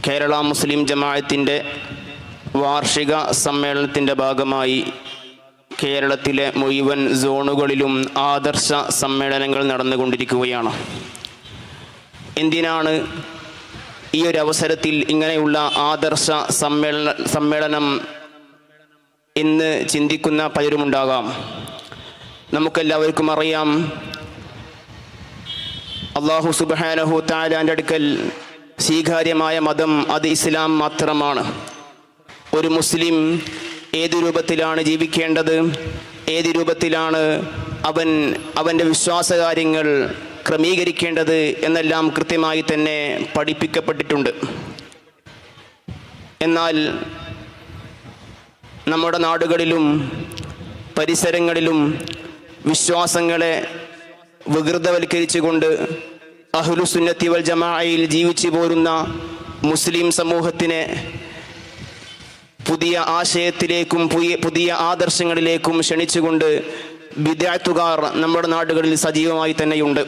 കേരള മുസ്ലിം ജമാഅത്തിൻ്റെ വാർഷിക സമ്മേളനത്തിൻ്റെ ഭാഗമായി കേരളത്തിലെ മുഴുവൻ സോണുകളിലും ആദർശ സമ്മേളനങ്ങൾ നടന്നുകൊണ്ടിരിക്കുകയാണ്. എന്തിനാണ് ഈ ഒരു അവസരത്തിൽ ഇങ്ങനെയുള്ള ആദർശ സമ്മേളനം എന്ന് ചിന്തിക്കുന്ന പലരുമുണ്ടാകാം. നമുക്കെല്ലാവർക്കും അറിയാം, അല്ലാഹു സുബ്ഹാനഹു തആലാന്റെ അടുക്കൽ സ്വീകാര്യമായ മതം അത് ഇസ്ലാം മാത്രമാണ്. ഒരു മുസ്ലിം ഏത് രൂപത്തിലാണ് ജീവിക്കേണ്ടത്, ഏത് രൂപത്തിലാണ് അവൻ്റെ വിശ്വാസകാര്യങ്ങൾ ക്രമീകരിക്കേണ്ടത് എന്നെല്ലാം കൃത്യമായി തന്നെ പഠിപ്പിക്കപ്പെട്ടിട്ടുണ്ട്. എന്നാൽ നമ്മുടെ നാടുകളിലും പരിസരങ്ങളിലും വിശ്വാസങ്ങളെ വികൃതവൽക്കരിച്ചുകൊണ്ട് അഹ്ലുസുന്നത്തി വൽ ജമാഅയിൽ ജീവിച്ചു പോരുന്ന മുസ്ലിം സമൂഹത്തിനെ പുതിയ ആശയത്തിലേക്കും പുതിയ ആദർശങ്ങളിലേക്കും ക്ഷണിച്ചുകൊണ്ട് ബിദ്അത്തുകാർ നമ്മുടെ നാടുകളിൽ സജീവമായി തന്നെയുണ്ട്.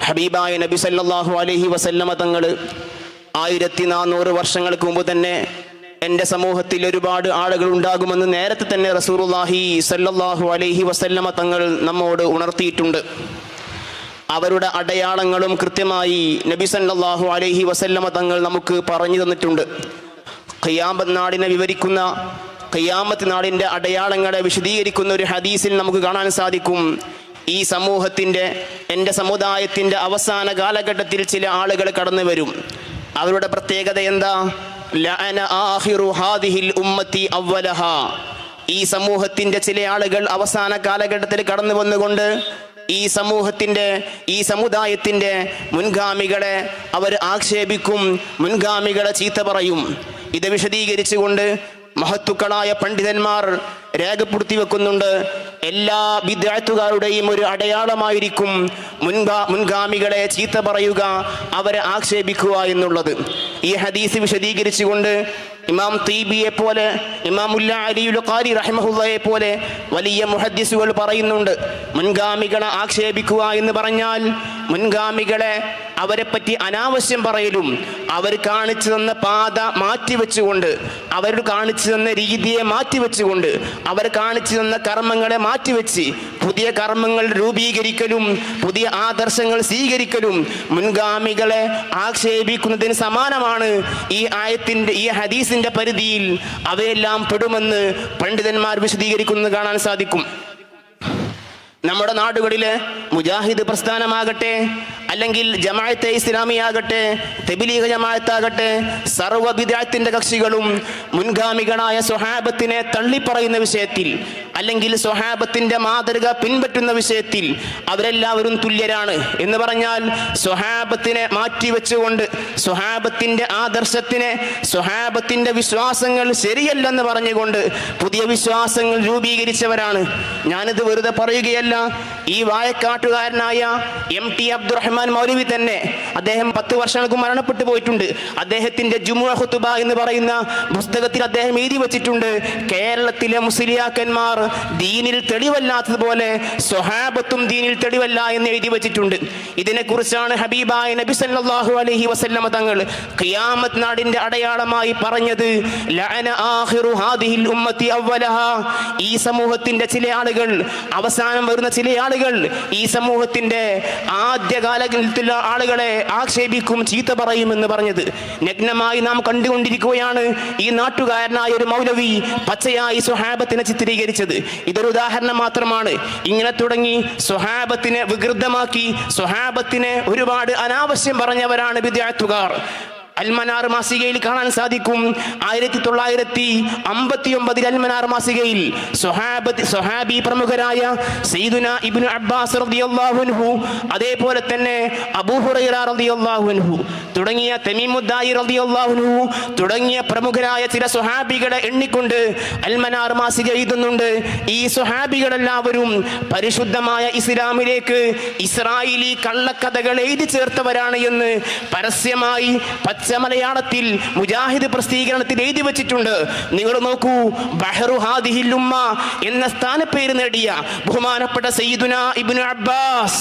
ഹബീബായ നബി സല്ലല്ലാഹു അലൈഹി വസല്ലമ തങ്ങൾ 1400 വർഷങ്ങൾക്ക് മുമ്പ് തന്നെ എൻ്റെ സമൂഹത്തിൽ ഒരുപാട് ആളുകൾ ഉണ്ടാകുമെന്ന് നേരത്തെ തന്നെ റസൂലുള്ളാഹി സല്ലല്ലാഹു അലൈഹി വസല്ലമ തങ്ങൾ നമ്മോട് ഉണർത്തിയിട്ടുണ്ട്. അവരുടെ അടയാളങ്ങളും കൃത്യമായി നബി സല്ലല്ലാഹു അലൈഹി വസല്ലമ തങ്ങൾ നമുക്ക് പറഞ്ഞു തന്നിട്ടുണ്ട്. ഖിയാമത്ത് നാടിനെ വിവരിക്കുന്ന, ഖിയാമത്ത് നാടിൻ്റെ അടയാളങ്ങളെ വിശദീകരിക്കുന്ന ഒരു ഹദീസിൽ നമുക്ക് കാണാൻ സാധിക്കും, ഈ സമൂഹത്തിൻ്റെ, എൻ്റെ സമുദായത്തിൻ്റെ അവസാന കാലഘട്ടത്തിൽ ചില ആളുകൾ കടന്നു വരും. അവരുടെ പ്രത്യേകത എന്താ? ലഅന ആഖിറു ഹാദിഹിൽ ഉമ്മത്തി അവ്വലഹ. ഈ സമൂഹത്തിൻ്റെ ചില ആളുകൾ അവസാന കാലഘട്ടത്തിൽ കടന്നു വന്നുകൊണ്ട് ഈ സമുദായത്തിൻ്റെ മുൻഗാമികളെ അവർ ആക്ഷേപിക്കും, മുൻഗാമികളെ ചീത്ത പറയും. ഇത് വിശദീകരിച്ചുകൊണ്ട് മഹത്തുക്കളായ പണ്ഡിതന്മാർ രേഖപ്പെടുത്തി വെക്കുന്നുണ്ട്, എല്ലാ ബിദ്അത്തുകാരുടെയും ഒരു അടയാളമായിരിക്കും മുൻഗാമികളെ ചീത്ത പറയുക, അവരെ ആക്ഷേപിക്കുക എന്നുള്ളത്. ഈ ഹദീസ് വിശദീകരിച്ചുകൊണ്ട് ഇമാം തീബിയെ പോലെ, ഇമാം മുല്ല അലിയുൽ ഖാരി റഹിമഹുള്ളയെ പോലെ വലിയ മുഹദ്ദിസുകൾ പറയുന്നുണ്ട്, മുൻഗാമികളെ ആക്ഷേപിക്കുക എന്ന് പറഞ്ഞാൽ മുൻഗാമികളെ അവരെപ്പറ്റി അനാവശ്യം പറയലും, അവർ കാണിച്ചു തന്ന പാത മാറ്റിവെച്ചുകൊണ്ട്, അവർ കാണിച്ചു തന്ന രീതിയെ മാറ്റിവെച്ചുകൊണ്ട്, അവർ കാണിച്ചു തന്ന കർമ്മങ്ങളെ മാറ്റിവെച്ച് പുതിയ കർമ്മങ്ങൾ രൂപീകരിക്കലും പുതിയ ആദർശങ്ങൾ സ്വീകരിക്കലും മുൻഗാമികളെ ആക്ഷേപിക്കുന്നതിന് സമാനമാണ്. ഈ ഹദീസിന്റെ പരിധിയിൽ അവയെല്ലാം പെടുമെന്ന് പണ്ഡിതന്മാർ വിശദീകരിക്കുന്നത് കാണാൻ സാധിക്കും. നമ്മുടെ നാടുകളിലെ മുജാഹിദ് പ്രസ്ഥാനമാകട്ടെ, അല്ലെങ്കിൽ ജമാഅത്തെ ഇസ്ലാമിയാകട്ടെ, തബ്ലീഗ് ജമാഅത്താകട്ടെ, സർവ്വ ബിദ്അത്തിന്റെ കക്ഷികളും മുൻഗാമികളായ സ്വഹാബത്തിനെ തള്ളിപ്പറയുന്ന വിഷയത്തിൽ, അല്ലെങ്കിൽ സ്വഹാബത്തിന്റെ മാതൃക പിൻപറ്റുന്ന വിഷയത്തിൽ അവരെല്ലാവരും തുല്യരാണ് എന്ന് പറഞ്ഞാൽ, സ്വഹാബത്തിനെ മാറ്റിവെച്ചുകൊണ്ട് സ്വഹാബത്തിന്റെ ആദർശത്തിനെ, സ്വഹാബത്തിന്റെ വിശ്വാസങ്ങൾ ശരിയല്ലെന്ന് പറഞ്ഞുകൊണ്ട് പുതിയ വിശ്വാസങ്ങൾ രൂപീകരിച്ചവരാണ്. ഞാനിത് വെറുതെ പറയുകയല്ല. ഈ വായക്കാട്ടുകാരനായ MT അബ്ദുറഹ്മാൻ മൗലവി തന്നെ, അദ്ദേഹം 10 വർഷങ്ങൾക്ക് മരണപ്പെട്ടു പോയിട്ടുണ്ട്. അദ്ദേഹത്തിന്റെ ജുമുഅ ഖുതുബ എന്ന് പറയുന്ന പുസ്തകത്തിൽ അദ്ദേഹം എഴുതി വെച്ചിട്ടുണ്ട്, കേരളത്തിലെ മുസ്ലിയാക്കന്മാർ ദീനിൽ തെളിവല്ലാത്തതുപോലെ സ്വഹാബത്തും ദീനിൽ തെളിവല്ല എന്ന് എഴുതി വെച്ചിട്ടുണ്ട്. ഇതിനെക്കുറിച്ചാണ് ഹബീബായ നബി സല്ലല്ലാഹു അലൈഹി വസല്ലമ തങ്ങൾ ഖിയാമത്ത് നാടിന്റെ അടയാളമായി പറഞ്ഞത്, ലഅന ആഖിറു ഹാദിഹിൽ ഉമ്മത്തി അവ്വലഹ. ഈ സമൂഹത്തിന്റെ ചില ആളുകൾ, അവസാനം വരുന്ന ചില ആളുകൾ ഈ സമൂഹത്തിന്റെ ആദ്യ കാലഘട്ടത്തിലുള്ള ആളുകളെ ആക്ഷേപിക്കും, ചീത്ത പറയുമെന്ന് പറഞ്ഞത് നഗ്നമായി നാം കണ്ടുകൊണ്ടിരിക്കുകയാണ്. ഈ നാട്ടുകാരനായ ഒരു മൗലവി പച്ചയായി സ്വഹാബത്തിനെ ചിത്രീകരിച്ചത് ഇതൊരു ഉദാഹരണം മാത്രമാണ്. ഇങ്ങനെ തുടങ്ങി സ്വഹാബത്തിനെ വികൃതമാക്കി, സ്വഹാബത്തിനെ ഒരുപാട് അനാവശ്യം പറഞ്ഞവരാണ് ബിദ്അത്തുകാർ. അൽമനാർ മാസികയിൽ കാണാൻ സാധിക്കും, 1959 അൽമനാർ മാസികയിൽ സ്വഹാബി പ്രമുഖരായ സയ്യിദുനാ ഇബ്നു അബ്ബാസ് റളിയല്ലാഹു അൻഹു, അതേപോലെ തന്നെ അബൂ ഹുറൈറ റളിയല്ലാഹു അൻഹു തുടങ്ങിയ തമീമുദ്ദായി റളിയല്ലാഹു അൻഹു തുടങ്ങിയ പ്രമുഖരായ ചില സ്വഹാബികളെ എണ്ണിക്കൊണ്ട് അൽമനാർ മാസിക എഴുതുന്നുണ്ട്, ഈ സ്വഹാബികളെല്ലാവരും പരിശുദ്ധമായ ഇസ്ലാമിലേക്ക് ഇസ്രായേലി കള്ളക്കഥകൾ എഴുതി ചേർത്തവരാണ് എന്ന് പരസ്യമായി പച്ച മലയാളത്തിൽ മുജാഹിദ് പ്രസിദ്ധീകരണത്തിൽ എഴുതി വെച്ചിട്ടുണ്ട്. നിങ്ങൾ നോക്കൂ, ബഹ്റു ഹാദിഹിൽ ഉമ്മ എന്ന സ്ഥാനപ്പേര് നേടിയ ബഹുമാനപ്പെട്ട സയ്യിദുനാ ഇബ്നു അബ്ബാസ്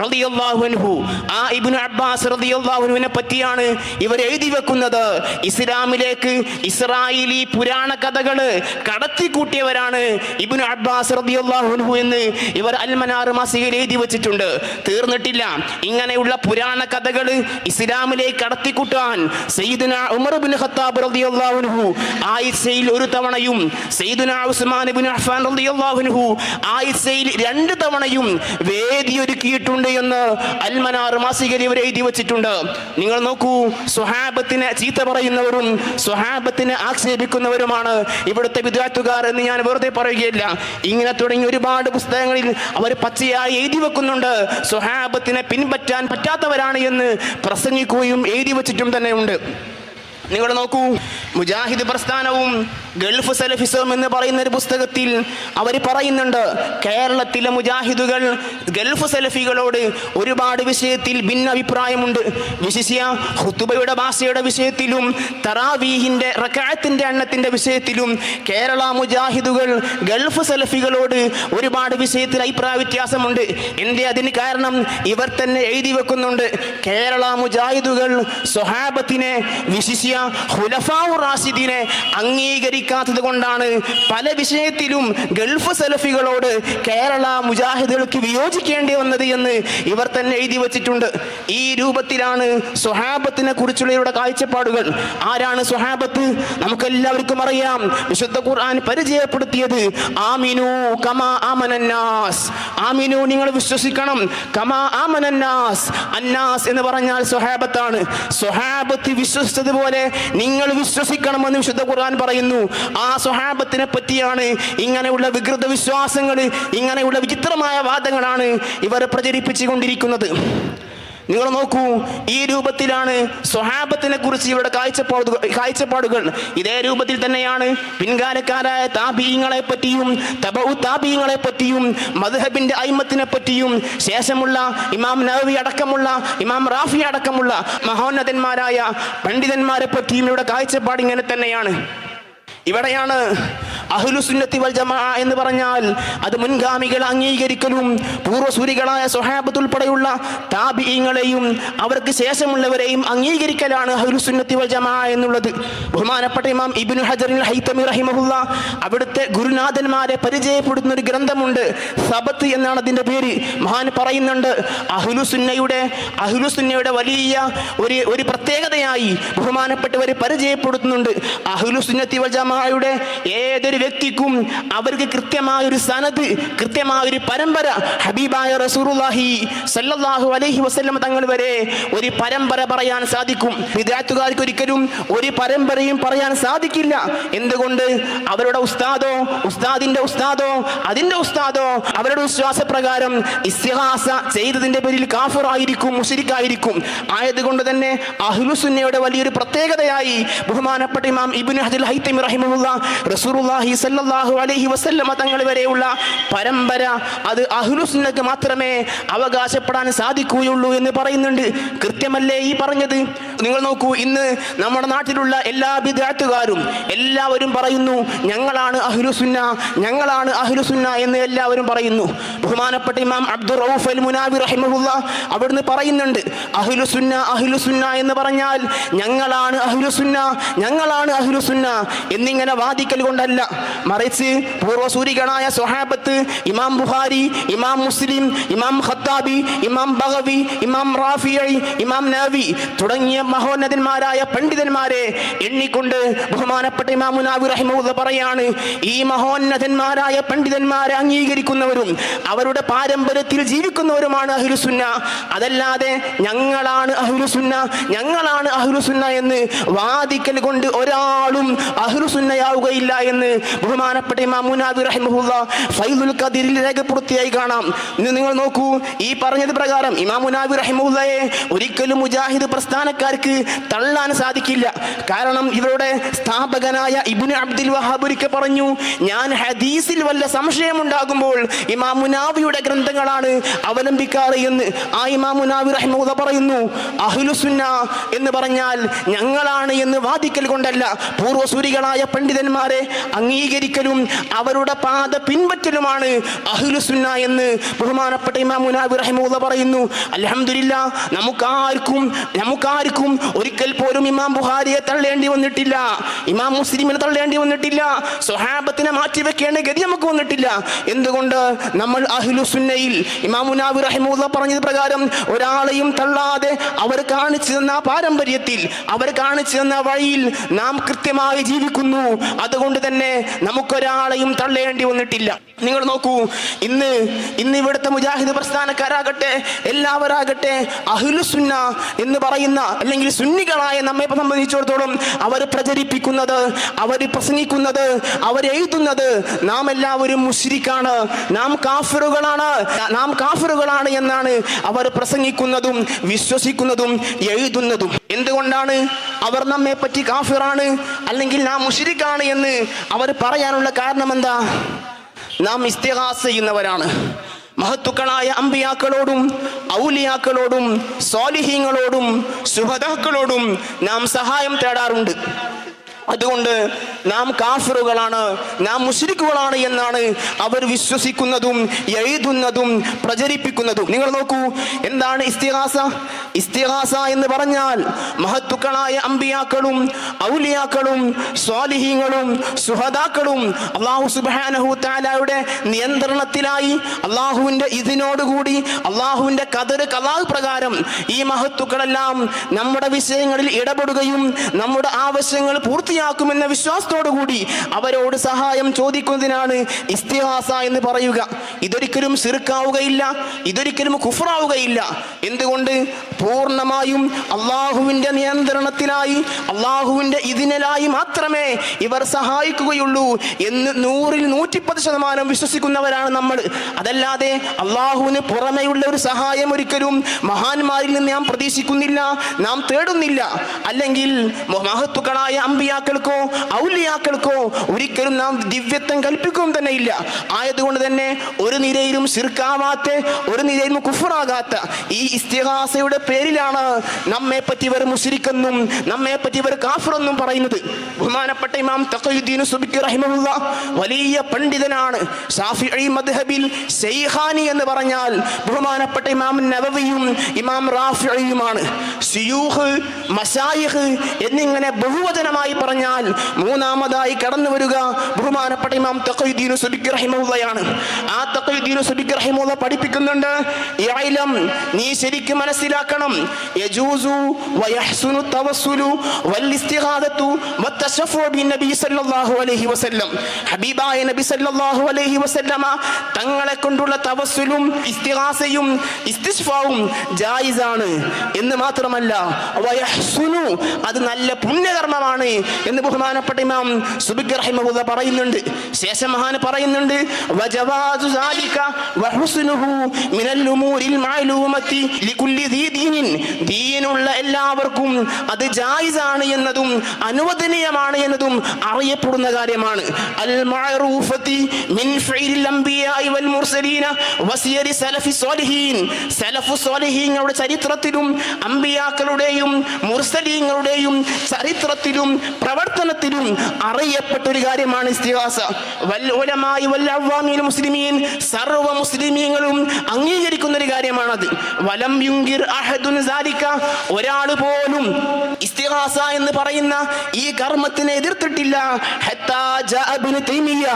റളിയല്ലാഹു അൻഹു, ആ ഇബ്നു അബ്ബാസ് റളിയല്ലാഹു അൻഹുവിനെ പറ്റിയാണ് ഇവർ എഴുതി വെക്കുന്നത്. ഇസ്ലാമിലേക്ക് ഇസ്രായേലി പുരാണ കഥകള് കടത്തിക്കൂട്ടിയവരാണ് ഇബ്നു അബ്ബാസ് റളിയല്ലാഹു അൻഹു എന്ന് ഇവർ അൽ-മനാർ മാസികയിൽ എഴുതി വെച്ചിട്ടുണ്ട്. തീർന്നിട്ടില്ല. ഇങ്ങനെയുള്ള പുരാണ കഥകള് ഇസ്ലാമിലേക്ക് കടത്തിക്കൂട്ടാൻ സയ്യിദുനാ ഉമർ ഇബ്നു ഖത്താബ് റളിയല്ലാഹു അൻഹു ആയിഷയിൽ ഒരു തവണയും സയ്യിദുനാ ഉസ്മാൻ ഇബ്നു അഫ്ഫാൻ റളിയല്ലാഹു അൻഹു ആയിഷയിൽ 2 തവണയും വേദിയൊരുക്കിയിട്ടുണ്ട് എന്ന് അൽ-മനാർ മാസികയിൽ ഇവർ എഴുതി വെച്ചിട്ടുണ്ട്. നിങ്ങൾ നോക്കൂ, സ്വഹാബത്തിനെ ചീത്ത പറയുന്നവരും സ്വഹാബത്തിനെ ആക്ഷേപിക്കുന്നവരുമാണ് ഇവിടുത്തെ വിദ്യാർത്ഥിക്കാർ എന്ന് ഞാൻ വെറുതെ പറയുകയില്ല. ഇങ്ങനെ തുടങ്ങി ഒരുപാട് പുസ്തകങ്ങളിൽ അവർ പച്ചയായി എഴുതി വെക്കുന്നുണ്ട് സ്വഹാബത്തിനെ പിൻപറ്റാൻ പറ്റാത്തവരാണ് എന്ന് പ്രസംഗിക്കുകയും എഴുതി വെച്ചിട്ടും തന്നെ ഉണ്ട്. നിങ്ങൾ നോക്കൂ, മുജാഹിദ് പ്രസ്ഥാനവും ഗൾഫ് സലഫിസം എന്ന് പറയുന്ന ഒരു പുസ്തകത്തിൽ അവർ പറയുന്നുണ്ട്, കേരളത്തിലെ മുജാഹിദുകൾ ഗൾഫ് സലഫികളോട് ഒരുപാട് വിഷയത്തിൽ ഭിന്നാഭിപ്രായമുണ്ട്. വിശിഷ്യ ഖുതുബയുടെ ഭാഷയുടെ വിഷയത്തിലും തറാവീഹിന്റെ റക്അത്തിന്റെ എണ്ണത്തിന്റെ വിഷയത്തിലും കേരള മുജാഹിദുകൾ ഗൾഫ് സലഫികളോട് ഒരുപാട് വിഷയത്തിൽ അഭിപ്രായ വ്യത്യാസമുണ്ട്. എന്തേ അതിന് കാരണം? ഇവർ തന്നെ എഴുതി വെക്കുന്നുണ്ട്, കേരള മുജാഹിദുകൾ സ്വഹാബത്തിനെ വിശിഷ്യ ഖുലഫാഉർ റാഷിദീനെ അംഗീകരിക്കാത്തത് കൊണ്ടാണ് പല വിഷയത്തിലും ഗൾഫ് സലഫികളോട് കേരള മുജാഹിദുകൾക്ക് വിയോജിക്കേണ്ടി വന്നത് എന്ന് ഇവർ തന്നെ എഴുതി വച്ചിട്ടുണ്ട്. ഈ രൂപത്തിലാണ് സ്വഹാബത്തിനെ കുറിച്ചുള്ള ഇവരുടെ കാഴ്ചപ്പാടുകൾ. ആരാണ് സ്വഹാബത്ത്? നമുക്കെല്ലാവർക്കും അറിയാം. വിശുദ്ധ ഖുർആൻ പരിചയപ്പെടുത്തിയത് ആമിനു കമാ ആമനന്നാസ്, ആമിനു നിങ്ങൾ വിശ്വസിക്കണം, കമാ ആമനന്നാസ്, അന്നാസ് എന്ന് പറഞ്ഞാൽ സ്വഹാബത്താണ്. സ്വഹാബത്ത് വിശ്വസിച്ചതുപോലെ നിങ്ങൾ വിശ്വസിക്കണമെന്ന് വിശുദ്ധ ഖുർആൻ പറയുന്നു. ആ സ്വഹാബത്തിനെ പറ്റിയാണ് ഇങ്ങനെയുള്ള വികൃത വിശ്വാസങ്ങൾ, ഇങ്ങനെയുള്ള വിചിത്രമായ വാദങ്ങളാണ് ഇവർ പ്രചരിപ്പിച്ചുകൊണ്ടിരിക്കുന്നത്. നിങ്ങൾ നോക്കൂ, ഈ രൂപത്തിലാണ് സ്വഹാബത്തിനെ കുറിച്ച് ഇവരുടെ കാഴ്ചപ്പാടുകൾ. ഇതേ രൂപത്തിൽ തന്നെയാണ് പിൻകാലക്കാരായ താബീങ്ങളെ പറ്റിയും തബഉ താബീങ്ങളെ പറ്റിയും മദ്ഹബിന്റെ അയിമത്തിനെ പറ്റിയും ശേഷമുള്ള ഇമാം നവവി അടക്കമുള്ള ഇമാം റാഫി അടക്കമുള്ള മഹോന്നതന്മാരായ പണ്ഡിതന്മാരെ പറ്റിയും ഇവിടെ കാഴ്ചപ്പാട് ഇങ്ങനെ തന്നെയാണ്. ഇവിടെയാണ് അഹ്ലുസുന്നത്തി വൽ ജമാഅ എന്ന് പറഞ്ഞാൽ അത് മുൻഗാമികൾ അംഗീകരിക്കലും പൂർവ്വസൂരികളായ സ്വഹാബത്ത് ഉൾപ്പെടെയുള്ള താബിഈങ്ങളെയും അവർക്ക് ശേഷമുള്ളവരെയും അംഗീകരിക്കലാണ് അഹ്ലുസുന്നത്തി വൽ ജമാഅ എന്നുള്ളത്. ബഹുമാനപ്പെട്ട ഇമാം ഇബ്നു ഹജർ അൽ ഹൈതമി റഹിമഹുല്ല അവിടുത്തെ ഗുരുനാഥന്മാരെ പരിചയപ്പെടുത്തുന്ന ഒരു ഗ്രന്ഥമുണ്ട്, സബത്ത് എന്നാണ് അതിന്റെ പേര്. മഹാൻ പറയുന്നുണ്ട്, അഹ്ലുസുന്നയുടെ വലിയ ഒരു പ്രത്യേകതയായി ബഹുമാനപ്പെട്ടവരെ പരിചയപ്പെടുത്തുന്നുണ്ട്. അഹ്ലുസുന്നത്തി വൽ ജമാഅയുടെ ഏതൊരു വ്യക്തിക്കും അവർക്ക് കൃത്യമായ ഒരു സനദ്, കൃത്യമായ ഒരു പരമ്പര ഹബീബായ റസൂലുള്ളാഹി സല്ലല്ലാഹു അലൈഹി വസല്ലം തങ്ങൾ വരെ ഒരു പരമ്പര പറയാൻ സാധിക്കും. വിദ്യാർത്ഥികൾക്ക് ഒരിക്കലും ഒരു പരമ്പരയും പറയാൻ സാധിക്കില്ല. എന്തുകൊണ്ട്? അവരുടെ ഉസ്താദോ ഉസ്താദിന്റെ ഉസ്താദോ അതിന്റെ ഉസ്താദോ അവരുടെ വിശ്വാസപ്രകാരം ഇസ്തിഹാസ ചെയ്തതിന്റെ പേരിൽ കാഫിറായിരിക്കും, മുശ്രിക്കായിരിക്കും. ആയതുകൊണ്ട് തന്നെ അഹ്ലുസുന്നയുടെ വലിയൊരു പ്രത്യേകതയായി ബഹുമാനപ്പെട്ട ഇമാം ഇബ്നു ഹജർ ഹൈതമി റഹിമഹുല്ല റസൂലുള്ളാഹി സല്ലല്ലാഹു അലൈഹി വസല്ലം തങ്ങൾ വരെയുള്ള പരമ്പര അത് അഹ്ലുസുന്നക്ക് മാത്രമേ അവകാശപ്പെടാൻ സാധിക്കുകയുള്ളൂ എന്ന് പറയുന്നുണ്ട്. കൃത്യമല്ലേ ഈ പറഞ്ഞത്? നിങ്ങൾ നോക്കൂ, ഇന്ന് നമ്മുടെ നാട്ടിലുള്ള എല്ലാ ബിദ്അത്തുകാരും എല്ലാവരും പറയുന്നു ഞങ്ങളാണ് അഹ്ലുസുന്ന, ഞങ്ങളാണ് അഹ്ലുസുന്ന എന്ന് എല്ലാവരും പറയുന്നു. ബഹുമാനപ്പെട്ട ഇമാം അബ്ദുർ റഊഫ് അൽ മുനാവി റഹിമഹുല്ലാ അവിടുന്ന് പറയുന്നുണ്ട്, അഹ്ലുസുന്ന അഹ്ലുസുന്ന എന്ന് പറഞ്ഞാൽ ഞങ്ങളാണ് അഹ്ലുസുന്ന, ഞങ്ങളാണ് അഹ്ലുസുന്ന എന്നിങ്ങനെ വാദിക്കൽ കൊണ്ടല്ല, മറിച്ച് പൂർവ്വസൂരികളായ സ്വഹാബത്ത് ഇമാം ബുഖാരി, ഇമാം മുസ്ലിം, ഇമാം ഖത്താബി, ഇമാം ബഗവി, ഇമാം റാഫിഈ, ഇമാം നവവി തുടങ്ങിയ മഹോന്നതന്മാരായ പണ്ഡിതന്മാരെ എണ്ണിക്കൊണ്ട് ബഹുമാനപ്പെട്ട ഇമാം മുനാവി റഹിമഹുല്ലാഹ് പറയാണ്, ഈ മഹോന്നതന്മാരായ പണ്ഡിതന്മാരെ അംഗീകരിക്കുന്നവരും അവരുടെ പാരമ്പര്യത്തിൽ ജീവിക്കുന്നവരുമാണ് അഹ്ലുസുന്ന. അതല്ലാതെ ഞങ്ങളാണ് അഹ്ലുസുന്ന, ഞങ്ങളാണ് അഹ്ലുസുന്ന എന്ന് വാദിക്കൽ കൊണ്ട് ഒരാളും അഹ്ലുസുന്നയാവുകയില്ല എന്ന് ബഹുമാനപ്പെട്ട ഇമാം മുനാവി റഹിമഹുല്ലാഹ് ഫൈദുൽ ഖദീറിൽ രേഖപ്പെടുത്തിയായി കാണാം. ഇന്ന് നിങ്ങൾ നോക്കൂ, ഈ പറഞ്ഞത് പ്രകാരം ഇമാം മുനാവി റഹിമഹുല്ലാഹയെ ഒരിക്കലും മുജാഹിദ് പ്രസ്ഥാനക്കാർ പണ്ഡിതന്മാർക്ക് തള്ളാൻ സാധിക്കില്ല. കാരണം ഇവരുടെ സ്ഥാപകനായ ഇബ്നു അബ്ദുൽ വഹാബ് ഒരിക്കൽ പറഞ്ഞു, ഞാൻ ഹദീസിൽ വല്ല സംശയമുണ്ടാകുമ്പോൾ ഇമാം മുനാവിയുടെ ഗ്രന്ഥങ്ങളാണ് അവലംബിക്കാറ് എന്ന്. ആ ഇമാം മുനാവി റഹിമഹുല്ലാഹ് പറയുന്നു, അഹ്ലുസുന്ന എന്ന് പറഞ്ഞാൽ ഞങ്ങളാണ് എന്ന് വാദിക്കൽ കൊണ്ടല്ല, പൂർവ്വസൂരികളായ പണ്ഡിതന്മാരെ അംഗീകരിക്കലും അവരുടെ പാത പിൻപറ്റലുമാണ് അഹ്ലുസുന്ന എന്ന് ബഹുമാനപ്പെട്ട ഇമാം മുനാവി റഹിമഹുല്ലാഹ് പറയുന്നു. അൽഹംദുലില്ലാ, നമുക്കാർക്കും ഒരിക്കൽ പോലും ഇമാം ബുഖാരിയെ തള്ളേണ്ടി വന്നിട്ടില്ല, ഇമാം മുസ്ലിമിനെ തള്ളേണ്ടി വന്നിട്ടില്ല, സ്വഹാബത്തിനെ മാറ്റിവെക്കേണ്ട ഗതി നമുക്ക് വന്നിട്ടില്ല. എന്തുകൊണ്ട്? നമ്മൾ അഹ്ലുസുന്നയിൽ ഇമാം മുനാവി റഹിമഹുല്ലാഹ് പറഞ്ഞത് പ്രകാരം ഒരാളെയും തള്ളാതെ അവർ കാണിച്ചു തന്ന പാരമ്പര്യത്തിൽ, അവർ കാണിച്ചു തന്ന വഴിയിൽ നാം കൃത്യമായി ജീവിക്കുന്നു. അതുകൊണ്ട് തന്നെ നമുക്കൊരാളെയും തള്ളേണ്ടി വന്നിട്ടില്ല. നിങ്ങൾ നോക്കൂ, ഇന്ന് ഇവിടുത്തെ മുജാഹിദ് പ്രസ്ഥാനക്കാരാകട്ടെ എല്ലാവരാകട്ടെ അഹ്ലുസുന്ന എന്ന് പറയുന്ന അല്ലെങ്കിൽ സുന്നികളായ നമ്മെ സംബന്ധിച്ചിടത്തോളം അവർ പ്രചരിപ്പിക്കുന്നത്, അവർ പ്രസംഗിക്കുന്നത്, അവർ എഴുതുന്നത് നാം എല്ലാവരും മുശ്രിക്കാണ്, നാം കാഫിറുകളാണ് എന്നാണ് അവർ പ്രസംഗിക്കുന്നതും വിശ്വസിക്കുന്നതും എഴുതുന്നതും. എന്തുകൊണ്ടാണ് അവർ നമ്മെ പറ്റി കാഫിറാണ് അല്ലെങ്കിൽ നാം മുശ്രിക്കാണ് എന്ന് അവർ പറയാനുള്ള കാരണം എന്താ? നാം ഇസ്തിഗാസ ചെയ്യുന്നവരാണ്. മഹത്തുക്കളായ അമ്പിയാക്കളോടും ഔലിയാക്കളോടും സ്വാലിഹീങ്ങളോടും ശുഹദാക്കളോടും നാം സഹായം തേടാറുണ്ട്. അതുകൊണ്ട് നാം കാഫിറുകളാണ്, നാം മുശ്രിക്കുകളാണ് എന്നാണ് അവർ വിശ്വസിക്കുന്നതും എഴുതുന്നതും പ്രചരിപ്പിക്കുന്നതും. നിങ്ങൾ നോക്കൂ, എന്താണ് ഇസ്തിഗാസ? ഇസ്തിഗാസ എന്ന് പറഞ്ഞാൽ മഹത്തുക്കളായ അമ്പിയാക്കളും ഔലിയാക്കളും സ്വാലിഹീങ്ങളും സുഹദാക്കളും അല്ലാഹു സുബ്ഹാനഹു തആലയുടെ നിയന്ത്രണത്തിലായി അല്ലാഹുവിന്റെ ഇതിനോടുകൂടി അല്ലാഹുവിന്റെ ഖദർ ഖലാ പ്രകാരം ഈ മഹത്തുക്കളെല്ലാം നമ്മുടെ വിഷയങ്ങളിൽ ഇടപെടുകയും നമ്മുടെ ആവശ്യങ്ങൾ പൂർത്തിയാക്കുമെന്ന വിശ്വാസത്തോടു കൂടി അവരോട് സഹായം ചോദിക്കുന്നതിനാണ് ഇസ്തിഗാസ എന്ന് പറയുക. ഇതൊരിക്കലും ശിർക്കാവുകയില്ല, ഇതൊരിക്കലും കുഫ്റാവുകയില്ല. എന്തുകൊണ്ട്? പൂർണ്ണമായും അള്ളാഹുവിന്റെ നിയന്ത്രണത്തിലായി അള്ളാഹുവിന്റെ ഇതിനായി മാത്രമേ ഇവർ സഹായിക്കുകയുള്ളൂ എന്ന് 100% വിശ്വസിക്കുന്നവരാണ് നമ്മൾ. അതല്ലാതെ അള്ളാഹുവിന് പുറമെയുള്ള ഒരു സഹായം ഒരിക്കലും മഹാന്മാരിൽ നിന്ന് നാം പ്രതീക്ഷിക്കുന്നില്ല, നാം തേടുന്നില്ല. അല്ലെങ്കിൽ മഹത്തുക്കളായ അമ്പിയാക്കൾക്കോ ഔലിയാക്കൾക്കോ ഒരിക്കലും നാം ദിവ്യത്വം കൽപ്പിക്കുകയും തന്നെ ഇല്ല. ആയതുകൊണ്ട് തന്നെ ഒരു നിരയിലും ശിർക്കാവാത്ത, ഒരു നിരയിലും കുഫറാകാത്ത ഈ ഇസ്തിഗാസയുടെ പേരിലാണ് നമ്മെ പറ്റി ഇവർ മുശ്രിക്കെന്നും നമ്മെ പറ്റി ഇവർ കാഫിറെന്നും പറയുന്നത്. ബഹുമാനപ്പെട്ട ഇമാം തഖിയുദ്ദീൻ സുബ്കി റഹിമഹുല്ലാഹ് വലിയ പണ്ഡിതനാണ്. ശാഫിഈ മദ്ഹബിൽ ശൈഖാനി എന്ന് പറഞ്ഞാൽ ബഹുമാനപ്പെട്ട ഇമാം നവവിയും ഇമാം റാഫിഈയുമാണ്. ശുയൂഖ്, മശായിഖ് എന്നിങ്ങനെ ബഹുവചനമായി പറഞ്ഞാൽ മൂന്നാമതായി കടന്നു വരിക ബഹുമാനപ്പെട്ട ഇമാം തഖിയുദ്ദീൻ സുബ്കി റഹിമഹുല്ലാഹയാണ്. ആ തഖിയുദ്ദീൻ സുബ്കി റഹിമഹുല്ലാഹ് പഠിപ്പിക്കുന്നുണ്ട്, ഇഅലം, നീ ശരിക്കും മനസ്സിലാക്കണം, യജൂസു വയഹ്സുനു തവസ്സുലു വൽ ഇസ്തിഗാദതു വത്തശഫഉ ബിന്നബി സല്ലല്ലാഹു അലൈഹി വസല്ലം. ഹബീബായ നബി സല്ലല്ലാഹു അലൈഹി വസല്ലമ തങ്ങളെ കൊണ്ടുള്ള തവസ്സുലും ഇസ്തിഗാസയും ഇസ്തിശ്ഫാവും ജായിസാണ് എന്ന് മാത്രമല്ല വയഹ്സുനു, അത് നല്ല പുണ്യകർമ്മമാണ് എന്ന് ബഹുമാനപ്പെട്ട ഇമാം സുബ്കി റഹിമഹുല്ലാഹ് പറയുന്നുണ്ട്. ശേഷം മഹാൻ പറയുന്നുണ്ട്, വജവാസു സാലിക വഹുസ്നുഹു മിനൽ ഉമൂരിൽ മഅലൂമത്തി ലികുല്ലി ദീനിൻ, ദീനുള്ള എല്ലാവർക്കും അത് ജായിസാണ് എന്നതും അനുവദനീയമാണ് എന്നതും അറിയപ്പെടുന്ന കാര്യമാണ്. അൽ മഅറൂഫത്തി മിൻ ഫഇലിൽ അംബിയാഇ വൽ മുർസലീന വസിയരി സലഫി സ്വാലിഹീൻ, സലഫു സ്വാലിഹീങ്ങളുടെ ചരിത്രത്തിലും അംബിയാക്കളുടെയും മുർസലീങ്ങളുടെയും ചരിത്രത്തിലും പ്രവർത്തനത്തിലും അറിയപ്പെട്ട ഒരു കാര്യമാണ് ഇസ്തിഗാസ. വൽ ഉലമായി വൽ അവ്വാമിൽ മുസ്ലിമീൻ, സർവ്വ മുസ്ലിമീങ്ങളും അംഗീകരിക്കുന്ന ഒരു കാര്യമാണത്. വലം യുങ്കിർ അഹദുൻ സാലിക, ഒരാൾ പോലും ഇസ്തിഗാസ എന്ന് പറയുന്ന ഈ കർമ്മത്തിനെ എതിർത്തിട്ടില്ല. ഹത്താ ജാ ഇബ്നു തൈമിയ്യ,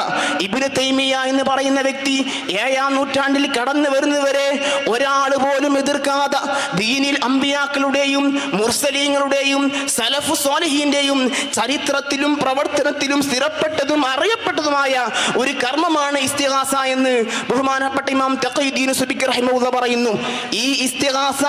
ഇബ്നു തൈമിയ്യ എന്ന് പറയുന്ന വ്യക്തി 7ാം നൂറ്റാണ്ടിൽ കടന്നു വരുന്നവരെ ഒരാൾ പോലും എതിർക്കാതെ ദീനിൽ അമ്പിയാക്കളുടെയും മുർസലീങ്ങളുടെയും സലഫു സ്വാലിഹീന്റെയും ചരിത്രത്തിലും പ്രവർത്തനത്തിലും സ്ഥിരപ്പെട്ടതും അറിയപ്പെട്ടതുമായ ഒരു കർമ്മമാണ് ഇസ്തിഗാസ എന്ന് ബഹുമാനപ്പെട്ട ഇമാം തഖിയുദ്ദീൻ സുബ്കി റഹിമഹുല്ലാഹ് പറയുന്നു. ഈ ഇസ്തിഗാസ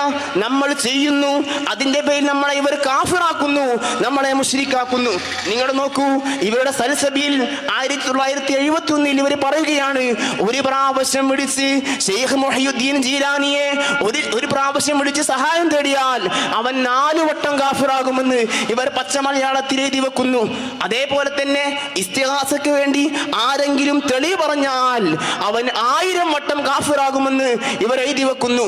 നമ്മൾ ചെയ്യുന്നു, അതിന്റെ പേരിൽ നമ്മളെ ഇവർ കാഫിറാക്കുന്നു, നമ്മളെ മുശ്രിക്കാക്കുന്നു. നിങ്ങൾ നോക്കൂ, ഇവരുടെ സൽസബീൽ 1971 ഇവർ പറയുകയാണ്, ഒരു പ്രാവശ്യം വിളിച്ച് ശൈഖ് മുഹയ്യിദ്ദീൻ ജീലാനിയെ ഒരു പ്രാവശ്യം വിളിച്ച് സഹായം തേടിയാൽ അവൻ 4 വട്ടം കാഫിറാകുമെന്ന് ഇവർ പച്ച മലയാളത്തിൽ എഴുതി വെക്കുന്നു. അതേപോലെ തന്നെ ഇസ്തിഗാസയ്ക്ക് വേണ്ടി ആരെങ്കിലും തെളിവ് പറഞ്ഞാൽ അവൻ 1000 വട്ടം കാഫിറാകുമെന്ന് ഇവർ എഴുതി വെക്കുന്നു.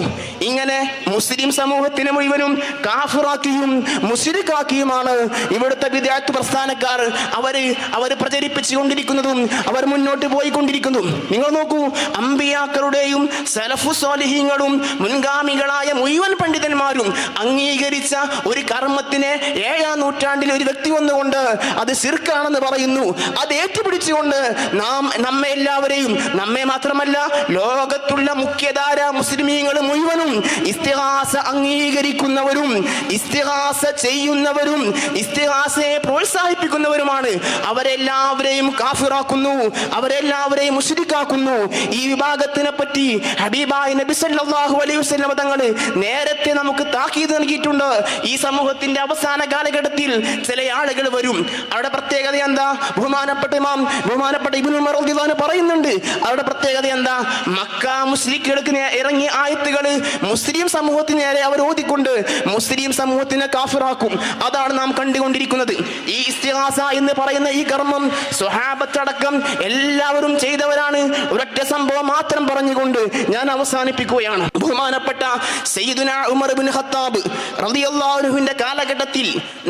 ഇങ്ങനെ മുസ്ലിം സമൂഹത്തിനെ മുഴുവനും കാഫിറാക്കിയും മുശ്രിക്കാക്കിയുമാണ് ഇവിടുത്തെ വിദ്യാർത്ഥി പ്രസ്ഥാനക്കാർ അവർ പ്രചരിപ്പിച്ചുകൊണ്ടിരിക്കുന്നതും അവർ മുന്നോട്ട് പോയിക്കൊണ്ടിരിക്കുന്നതും. നിങ്ങൾ നോക്കൂ, അമ്പിയാക്കളുടെയും സലഫു സ്വാലിഹീങ്ങളും മുൻഗാമികളായ മുഴുവൻ പണ്ഡിതന്മാരും അംഗീകരിച്ച ഒരു കർമ്മത്തിനെ 7ാം നൂറ്റാണ്ടിൽ ഒരു വ്യക്തി വന്നുകൊണ്ട് അത് ശിർക്കാണെന്ന് പറയുന്നു. അത് ഏറ്റുപിടിച്ചുകൊണ്ട് നമ്മെ എല്ലാവരെയും, നമ്മെ മാത്രമല്ല ലോകത്തുള്ള മുഖ്യധാര മുസ്ലിമീങ്ങൾ മുഴുവനും ഇസ്തിഗാസ അംഗീകരിക്കുന്നവരും ഇസ്തിഗാസ ചെയ്യുന്നവരും ഇസ്തിഗാസയെ പ്രോത്സാഹിപ്പിക്കുന്നവരുമാണ്. അവരെല്ലാവരെയും കാഫിറാക്കുന്നു, അവരെല്ലാവരെയും മുശ്രിക്കാക്കുന്നു. ഈ വിഭാഗത്തിനെ പറ്റി ഹബീബായ നബി സല്ലല്ലാഹു അലൈഹി വസല്ലം തങ്ങൾ നേരത്തെ നമുക്ക് താക്കീത് നൽകിയിട്ടുണ്ട്. ഈ സമൂഹത്തിന്റെ അവസാന കാലഘട്ടത്തിൽ ചില ആളുകൾ വരും. അവരുടെ പ്രത്യേകത എന്താ? ബഹുമാനപ്പെട്ട ഇബ്നു ഉമർ റളിയല്ലാഹു അൻഹു പറയുന്നുണ്ട്, അവരുടെ പ്രത്യേകത എന്താ? മക്ക മുശ്രിക്കുകൾക്ക് ഇറങ്ങിയ ആയത്തുകൾ മുസ്ലിം സമൂഹത്തിന് നേരെ അവർ ഓതിക്കൊണ്ട് മുസ്ലിം സമൂഹത്തിനെ കാഫിറാക്കും. അതാണ് നാം കണ്ടുകൊണ്ടിരിക്കുന്നത്. ഈ ഇസ്തിഗാസ എന്ന് പറയുന്ന ഈ കർമ്മം സ്വഹാബത്തടക്കം എല്ലാവരും ചെയ്തവരാണ്. ഒരൊറ്റ സംഭവം മാത്രം പറഞ്ഞുകൊണ്ട് ഞാൻ അവസാനിപ്പിക്കുകയാണ്. ബഹുമാനപ്പെട്ട സയ്യിദുനാ ഉമർ ഇബ്നു ഖത്താബ് റളിയല്ലാഹു അൻഹുവിന്റെ കാലഘട്ടത്തിൽ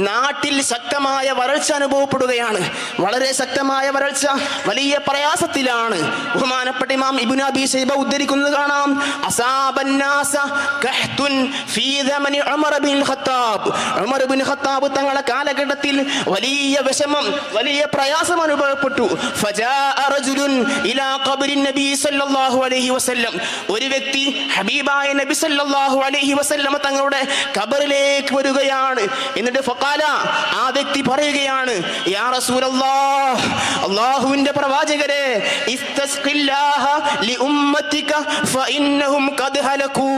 നാട്ടിൽ ശക്തമായ വരൾച്ച അനുഭവപ്പെടുകയാണ്. വളരെ ശക്തമായ വരൾച്ച, വലിയ പ്രയാസത്തിലാണ്. ബഹുമാനപ്പെട്ട ഇമാം ഇബ്നു അബീ ശൈബ ഉദ്ധരിക്കുന്നത് കാണാം, അസാബന്നാസ കഹ്തുൻ ഫീ ദമനി ഉമർ ഇബ്നുൽ ഖത്താബ്. ഉമർ ഇബ്നു ഖത്താബ് തങ്ങളുടെ കാലഘട്ടത്തിൽ വലിയ വിഷമം, വലിയ പ്രയാസം അനുഭവപ്പെട്ടു. ഫജാഅ റജുലുൻ ഇലാ ഖബ്രി നബി സല്ലല്ലാഹു അലൈഹി വസല്ലം. ഒരു വ്യക്തി ഹബീബായ നബി സല്ലല്ലാഹു അലൈഹി വസല്ലം തങ്ങളുടെ ഖബറിലേക്ക് വരികയാണ്. എന്നിട്ട് ഫഖാല, ആ വ്യക്തി പറയുകയാണ്, യാ റസൂലല്ലാഹ്, അല്ലാഹുവിന്റെ പ്രവാചകരെ, ഇസ്തസ്ഖില്ലാഹ ലി ഉമ്മതിക ഫഇന്നഹും ഖദ് ഹലകൂ.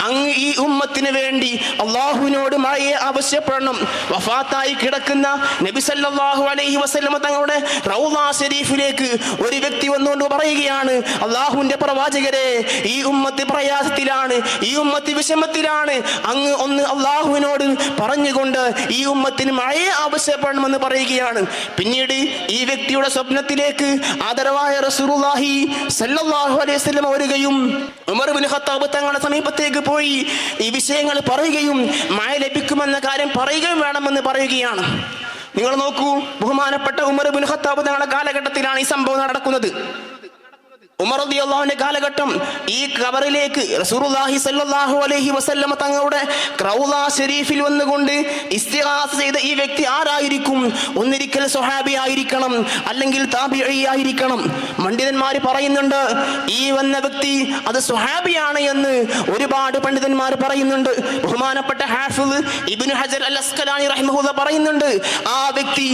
അങ്ങ് ഈ ഉമ്മത്തിന് വേണ്ടി അല്ലാഹുവിനോട് മഴയെ ആവശ്യപ്പെടണം. വഫാത്തായി കിടക്കുന്ന നബി സല്ലല്ലാഹു അലൈഹി വസല്ലം തങ്ങളുടെ റൗള ശരീഫിലേക്ക് ഒരു വ്യക്തി വന്നുകൊണ്ട് പറയുകയാണ്, അല്ലാഹുവിന്റെ പ്രവാചകരെ, ഈ ഉമ്മത്ത് പ്രയാസത്തിലാണ്, ഈ ഉമ്മത്ത് വിഷമത്തിലാണ്. അങ്ങ് ഒന്ന് അല്ലാഹുവിനോട് പറഞ്ഞുകൊണ്ട് ഈ ഉമ്മത്തിന് മഴയെ ആവശ്യപ്പെടണമെന്ന് പറയുകയാണ്. പിന്നീട് ഈ വ്യക്തിയുടെ സ്വപ്നത്തിലേക്ക് ആദരവായ റസൂലുള്ളാഹി സല്ലല്ലാഹു അലൈഹി വസല്ലം വരികയും ഉമർ ഇബ്നു ഖത്താബ് തങ്ങളുടെ സമീപത്തേക്ക് പോയി ഈ വിഷയങ്ങൾ പറയുകയും മഴ ലഭിക്കുമെന്ന കാര്യം പറയുകയും വേണമെന്ന് പറയുകയാണ്. നിങ്ങൾ നോക്കൂ, ബഹുമാനപ്പെട്ട ഉമർ ഇബ്നു ഖത്താബ് തങ്ങളുടെ കാലഘട്ടത്തിലാണ് ഈ സംഭവം നടക്കുന്നത്. ഉമർ റളിയല്ലാഹുവിന്റെ കാലഘട്ടം ഈ ഖബറിലേക്ക് റസൂലുള്ളാഹി സ്വല്ലല്ലാഹു അലൈഹി വസല്ലം തങ്ങളുടെ റൗള ശരീഫിൽ വന്നുകൊണ്ട് ഇസ്തിഗാസ ചെയ്ത ഈ വ്യക്തി ആരായിരിക്കും? ഒന്നിരിക്കൽ സ്വഹാബി ആയിരിക്കണം, അല്ലെങ്കിൽ താബിഈ ആയിരിക്കണം. പണ്ഡിതന്മാർ പറയുന്നുണ്ട്, ഈ വന്ന വ്യക്തി അത് സ്വഹാബിയാണ് എന്ന് ഒരുപാട് പണ്ഡിതന്മാർ പറയുന്നുണ്ട്. ബഹുമാനപ്പെട്ട ഹാഫിദ് ഇബ്നു ഹജർ അൽ അസ്ഖലാനി റഹിമഹുല്ലാഹ് പറയുന്നുണ്ട്, ആ വ്യക്തി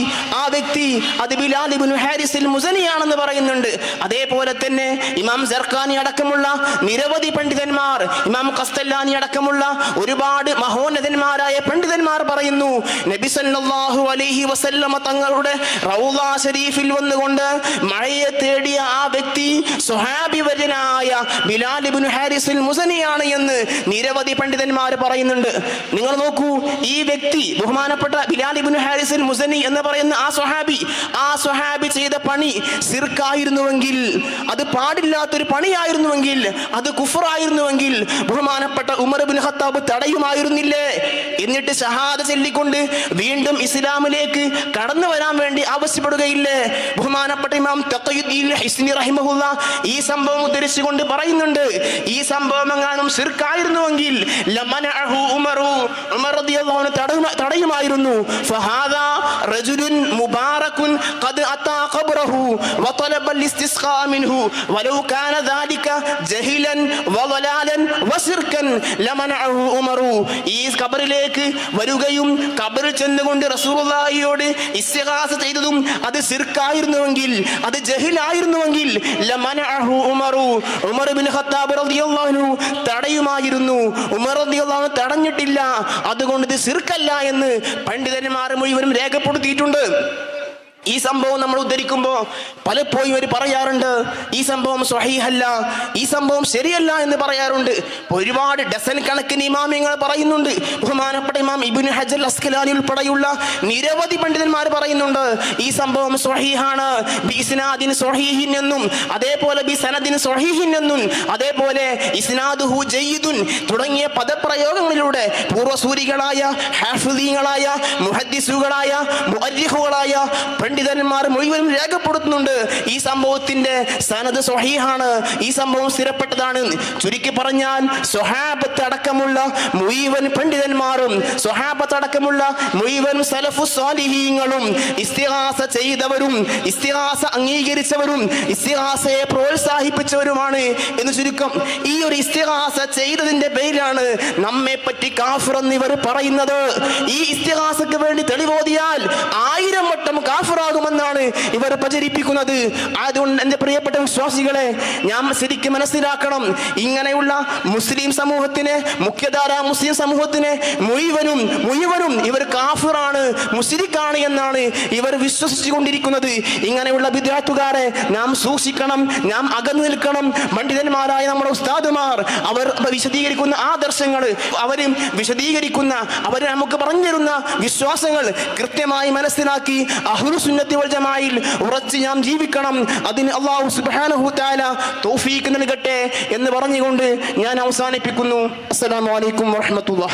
അത് ബിലാൽ ഇബ്നു ഹാരിസ് അൽ മുസനിയാണെന്ന് പറയുന്നുണ്ട്. അതേപോലെ തന്നെ ഇമാം സർക്കാനി അടക്കമുള്ള നിരവധി പണ്ഡിതന്മാർ, ഇമാം ഖസ്തലാനി അടക്കമുള്ള ഒരുപാട് മഹോന്നതന്മാരായ പണ്ഡിതന്മാർ പറയുന്നു, നബി സല്ലല്ലാഹു അലൈഹി വസല്ലം തങ്ങളുടെ റൗള ശരീഫിൽ വന്നുകൊണ്ട് മഴയെ തേടിയ ആ വ്യക്തി സ്വഹാബി വര്യനായ ബിലാൽ ഇബ്നു ഹാരിസ് അൽ മുസനിയാണ് എന്ന് നിരവധി പണ്ഡിതന്മാർ പറയുന്നുണ്ട്. നിങ്ങൾ നോക്കൂ, ഈ വ്യക്തി ബഹുമാനപ്പെട്ട ബിലാൽ ഇബ്നു ഹാരിസ് അൽ മുസനി എന്ന് പറയുന്ന ആ സ്വഹാബി ചെയ്ത പണി സിർക്കായിരുന്നുവെങ്കിൽ, അത് പാടില്ലാത്തൊരു പണിയായിരുന്നുവെങ്കിൽ, അത് കുഫറായിരുന്നുവെങ്കിൽ ബഹുമാനപ്പെട്ട ഉമർ ഇബ്നു ഖത്താബ് തടയുമായിരുന്നില്ലേ? എന്നിട്ട് ഷഹാദ ചൊല്ലിക്കൊണ്ട് വീണ്ടും ഇസ്ലാമിലേക്ക് കടന്നു വരാൻ വേണ്ടി ആവശ്യപ്പെടുകയില്ലേ? ബഹുമാനപ്പെട്ട ഇമാം തഖിയുദ്ദീൻ ഹിസ്നി റഹിമഹുല്ലാഹ് ഈ സംഭവം ഉദ്ധരിച്ചുകൊണ്ട് പറയുന്നുണ്ട്, ഈ സംഭവം എങ്ങാനും ശിർക്കായിരുന്നുവെങ്കിൽ ലമനഅഹു ഉമർ റളിയല്ലാഹു അൻഹു തടയുമായിരുന്നു. ഫഹാദാ റജുലുൻ മുബാറകുൻ ഖദ് അതാ ഖബ്റഹു വതലബ അൽ ഇസ്തിസ്ഖാ മിൻഹു വലൗ കാന ദാലിക ജഹിലൻ വളലാലൻ വസിർകൻ ലമനഅഹു ഉമറു. ഈ ഖബറിലേക്ക് വരികയും ഖബറിൽ ചെന്നുകൊണ്ട് റസൂലുള്ളാഹിയോട് ഇസ്തിഗാസ ചെയ്തതും അത് സിർക്കായിരുന്നുവെങ്കിൽ, അത് ജഹിലായിരുന്നുവെങ്കിൽ ലമനഅഹു ഉമറു, ഉമർ ഇബ്നു ഖത്താബ് റളിയല്ലാഹു അൻഹു തടയുമായിരുന്നു. ഉമർ റളിയല്ലാഹു അൻഹു തടഞ്ഞിട്ടില്ല. അതുകൊണ്ട് ഇത് സിർക്കല്ല എന്ന് പണ്ഡിതന്മാർ മുഴുവനും രേഖപ്പെടുത്തിയിട്ടുണ്ട്. ഈ സംഭവം നമ്മൾ ഉദ്ധരിക്കുമ്പോൾ പലപ്പോഴും അവർ പറയാറുണ്ട് ഈ സംഭവം സ്വഹീഹല്ല, ഈ സംഭവം ശരിയല്ല എന്ന് പറയാറുണ്ട്. ഒരുപാട് ഡസൻ കണക്കിന് ഇമാമിങ്ങൾ പറയുന്നുണ്ട്. ബഹുമാനപ്പെട്ട ഇമാം ഇബ്നു ഹജർ അസ്ഖലാനി ഉൾപ്പെടെയുള്ള നിരവധി പണ്ഡിതന്മാർ പറയുന്നുണ്ട് ഈ സംഭവം സ്വഹീഹാണ്, ബി ഇസ്നാദിൻ സ്വഹീഹിൻ എന്നും അതേപോലെ ബി സനദിൻ സ്വഹീഹിൻ എന്നും അതേപോലെ ഇസ്നാദുഹു ജയ്യിദുൻ തുടങ്ങിയ പദപ്രയോഗങ്ങളിലൂടെ പൂർവ്വസൂരികളായ ഹാഫിളീങ്ങളായ മുഹദ്ദിസുകളായ മുഅർരിഖുകളായ പണ്ഡിതന്മാർ മുഴുവനും രേഖപ്പെടുത്തുന്നുണ്ട് ഈ സംഭവത്തിന്റെ സനദ് സ്വഹീഹാണ്, ഈ സംഭവം സ്ഥിരപ്പെട്ടതാണ്. ചുരുക്കി പറഞ്ഞാൽ സ്വഹാബത്ത് അടക്കമുള്ള മുഴുവൻ പണ്ഡിതന്മാരും സ്വഹാബത്ത് അടക്കമുള്ള മുഴുവൻ സലഫു സ്വാലിഹീങ്ങളും ഇസ്തിഗാസ ചെയ്തവരും ഇസ്തിഗാസ അംഗീകരിച്ചവരും ഇസ്തിഗാസയെ പ്രോത്സാഹിപ്പിച്ചവരുമാണ് എന്ന് ചുരുക്കം. ഈ ഒരു ഇസ്തിഗാസ ചെയ്തതിന്റെ പേരിലാണ് നമ്മെ പറ്റി കാഫിർ എന്നിവർ പറയുന്നത്. ഈ ഇസ്തിഗാസക്ക് വേണ്ടി തെളിവോതിയാൽ 1000 വട്ടം കാഫിറാകുമെന്നാണ് ഇവർ പ്രചരിപ്പിക്കുന്നത്. അതുകൊണ്ട് എന്റെ പ്രിയപ്പെട്ട വിശ്വാസികളെ, ഞാൻ ശരിക്കും മനസ്സിലാക്കണം, ഇങ്ങനെയുള്ള മുസ്ലിം സമൂഹത്തിനെ, മുഖ്യധാര മുസ്ലിം സമൂഹത്തിനെ മുഴുവനും ഇവർ കാഫിറാണ്, മുശ്രിക്കാണ് എന്നാണ് ഇവർ വിശ്വസിച്ചു കൊണ്ടിരിക്കുന്നത്. ഇങ്ങനെയുള്ള ബിദ്അത്തുകാരെ നാം സൂക്ഷിക്കണം, നാം അകന്നു നിൽക്കണം. പണ്ഡിതന്മാരായ നമ്മുടെ ഉസ്താദുമാർ അവർ വിശദീകരിക്കുന്ന ആദർശങ്ങൾ, അവർ വിശദീകരിക്കുന്ന, അവർ നമുക്ക് പറഞ്ഞു തരുന്ന വിശ്വാസങ്ങൾ കൃത്യമായി മനസ്സിലാക്കി അഹ്ലുസുന്നത്തി വൽ ജമാഅയിൽ ഉറച്ച് നാം ജീവിക്കണം. അതിന് അല്ലാഹു സുബ്ഹാനഹു തആല തൗഫീഖ് നൽകട്ടെ എന്ന് പറഞ്ഞുകൊണ്ട് ഞാൻ അവസാനിപ്പിക്കുന്നു. അസ്സലാമു അലൈക്കും വറഹ്മത്തുള്ളാഹി.